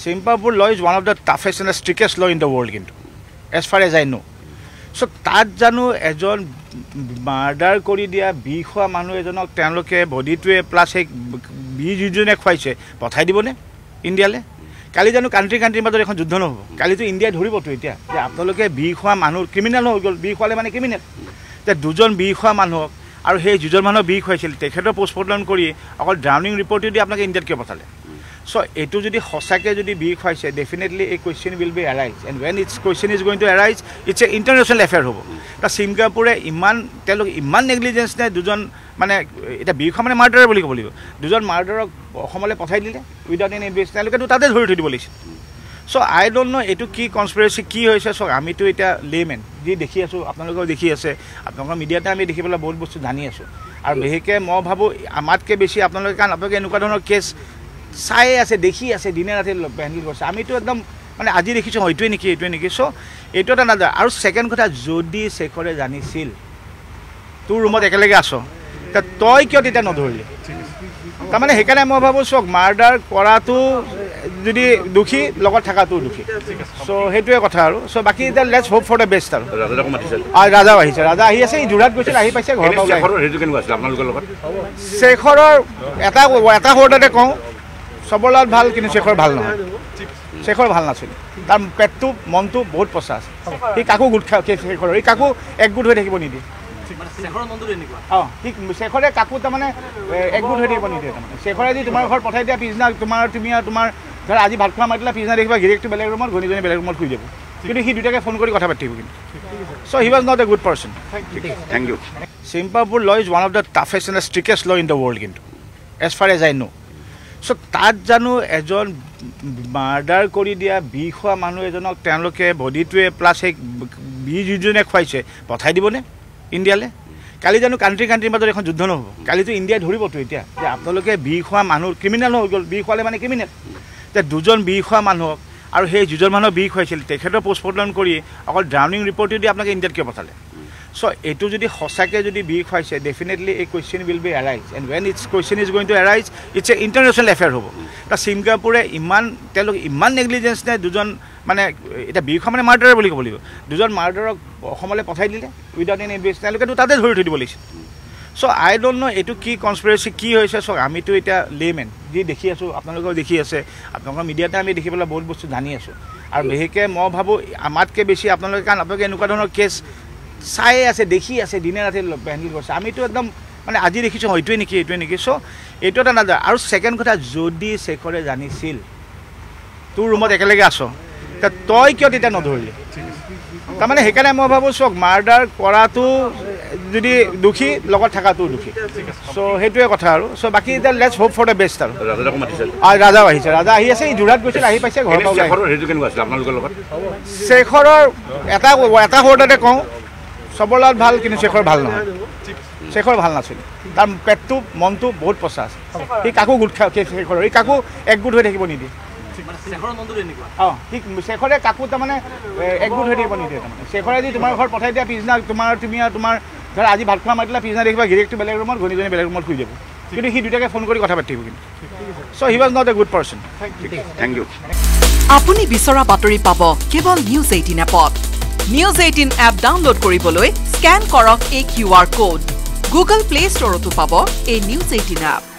Singapore law is one of the toughest and the strictest law in the world, as far as I know. So তাত জানো এজন murder কৰি দিয়া বিখোৱা মানুহ এজনক তেওঁলোকে বডিটোৱে প্লাছ এই বিজনে খুৱাইছে পঠাই দিবনে ইণ্ডিয়ালৈ কালি জানো কাণ্ট্ৰিৰ মাজত এখন যুদ্ধ নহ'ব কালিতো ইণ্ডিয়াই ধৰিবতো এতিয়া যে আপোনালোকে বিখোৱা মানুহ ক্ৰিমিনেল হৈ গ'ল বিখোৱালে মানে ক্ৰিমিনেল যে দুজন বিখোৱা মানুহক আৰু সেই দুজন মানুহক বি খুৱাইছিল তেখেতৰ পোষ্টমৰ্টম কৰি অকল ড্ৰাউনিং ৰিপৰ্ট দি আপোনালোকে ইণ্ডিয়াত কিয় পঠালে So, etu jodi hosake jodi big hoise definitely a question will be arise and when its question is going to arise it's a international affair hobo ta Singapore iman telok iman negligence ne dujon mane eta big mane murder boli kobolibo dujon murder ohomole pothai dile without any investigation loke to tade dhori thodi bolis so I don't know etu ki conspiracy ki hoise so ami to eta layman ji dekhi asu apnaloko dekhi ase apnalok media ta ami dekhi pela bahut bostu jani asu aru beheke mo bhabo amatke beshi apnalok kan apnalok enuka dhonor case চাই আছে দেখি আছে দিনে ৰাতি handle কৰিছে আমিতো একদম মানে আজি দেখিছো এইটোৱে নেকি সো এইটো এটা না আৰু সেকেন্ড কথা যদি শেখৰে জানিছিল তোৰ ৰুমত একেলগে আছো তা তই কিয় তেতিয়া নধৰিলি তাৰ মানে হেকানে মই ভাবো চক মাৰ্ডাৰ কৰাটো যদি দুখী লগত থাকাটো দুখী সো হেতুৱে কথা আৰু সো বাকি the let's hope for the best আৰু ৰাজাক মাতিছিল ৰাজা আহি আছে জুৰাত গৈছিল আহি পাইছে ঘৰ পাও শেখৰৰ হেতু কেনেকুৱা আছিল আপোনালোকৰ লগত শেখৰৰ এটা হৰ্ডতে কওঁ সবৰ লগত ভাল কিন্তু শেখৰ ভাল নহয় শেখৰ ভাল নাছিল তাৰ পেটটো মনটো বহুত পচা আছে এই কাকো গুট শেখৰ এই কাকো একগুট হৈ থাকিব নিদিয়ে শেখৰৰ মনটো এনেকুৱা ঠিক শেখৰে কাকো তাৰমানে একগুট হৈ থাকিব নিদিয়ে তাৰমানে শেখৰে যদি তোমাৰ ঘৰ পঠাই দিয়া পিছনা তুমি তোমাৰ ধৰ আজি ভাত খোৱা মাতিলা পিছনা দেখিবা গিৰেকটো বেলেগ ৰুমত ঘনীজনী বেলেগ ৰুমত শুই যাব কিন্তু সি দুটাকে ফোন কৰি কথা পাতিব কিন্তু so he was not a good person thank you Singapore law is one of the toughest and the strictest law in the world as far as I know so তাত জানো এজন মাৰ্ডাৰ কৰি দিয়া বিখোৱা মানুহ এজনক তেওঁলোকে বডিটোৱে প্লাছ এই বিজনে খুৱাইছে পঠাই দিবনে ইণ্ডিয়ালৈ কালি জানো কাণ্ট্ৰিৰ মাজত এখন যুদ্ধ নহ'ব কালিতো ইণ্ডিয়াই ধৰিবতো এতিয়া যে আপোনালোকে বিখোৱা মানুহ ক্ৰিমিনেল হৈ গ'ল বিখোৱালে মানে ক্ৰিমিনেল যে দুজন বিখোৱা মানুহক আৰু সেই দুজন মানুহক বি খুৱাইছিল তেখেতৰ পোষ্টমৰ্টম কৰি অকল ড্ৰাউনিং ৰিপৰ্ট দি আপোনালোকে ইণ্ডিয়াত কিয় পঠালে So, etu jodi hosake jodi big hoise definitely a question will be arise and when its question is going to arise it's a international affair hobo ta Singapore iman telok iman negligence ne dujon mane eta big mane murder boli kobolibo dujon murder ohomole pothai dile without any investigation loke to tade dhori thodi bolis so I don't know etu ki conspiracy ki hoise so ami to eta layman ji dekhi asu apnaloko dekhi ase apnalok media ta ami dekhi pela bahut bostu jani asu aru beheke mo bhabo amatke beshi apnalok kan apnalok enuka dhonor case চাই আছে দেখি আছে দিনে ৰাতি handle কৰিছে আমিতো একদম মানে আজি দেখিছো এইটোৱে নেকি সো এইটো এটা না আৰু সেকেন্ড কথা যদি শেখৰে জানিছিল তোৰ ৰুমত একেলগে আছো তা তই কিয় তেতিয়া নধৰিলি তাৰ মানে হেকানে মই ভাবো চক মাৰ্ডাৰ কৰাটো যদি দুখী লগত থাকাটো দুখী সো হেতুৱে কথা আৰু সো বাকি the let's hope for the best আৰু ৰাজাক মাতিছিল ৰাজা আহি আছে জুৰাত গৈছিল আহি পাইছে ঘৰ পাও শেখৰৰ হেতু কেনেকুৱা আছিল আপোনালোকৰ লগত শেখৰৰ এটা হৰ্ডতে কওঁ সবৰ লগত ভাল কিন্তু শেখৰ ভাল নহয় শেখৰ ভাল নাছিল তাৰ পেটটো মনটো বহুত পচা আছে এই কাকো গুট শেখৰ এই কাকো একগুট হৈ থাকিব নিদিয়ে শেখৰৰ মনটো এনেকুৱা ঠিক শেখৰে কাকো তাৰমানে একগুট হৈ থাকিব নিদিয়ে তাৰমানে শেখৰে যদি তোমাৰ ঘৰ পঠাই দিয়া পিছনা তুমি তোমাৰ ধৰ আজি ভাত খোৱা মাতিলা পিছনা দেখিবা গিৰেকটো বেলেগ ৰুমত ঘনীজনী বেলেগ ৰুমত শুই যাব কিন্তু সি দুটাকে ফোন কৰি কথা পাতিব কিন্তু so he was not a good person thank you আপুনি বিচৰা বাতৰি পাব কেৱল নিউজ 18 এপত News 18 app download কৰিবলৈ স্ক্যান কৰক এই QR code Google Play Store তো পাব এই News 18 app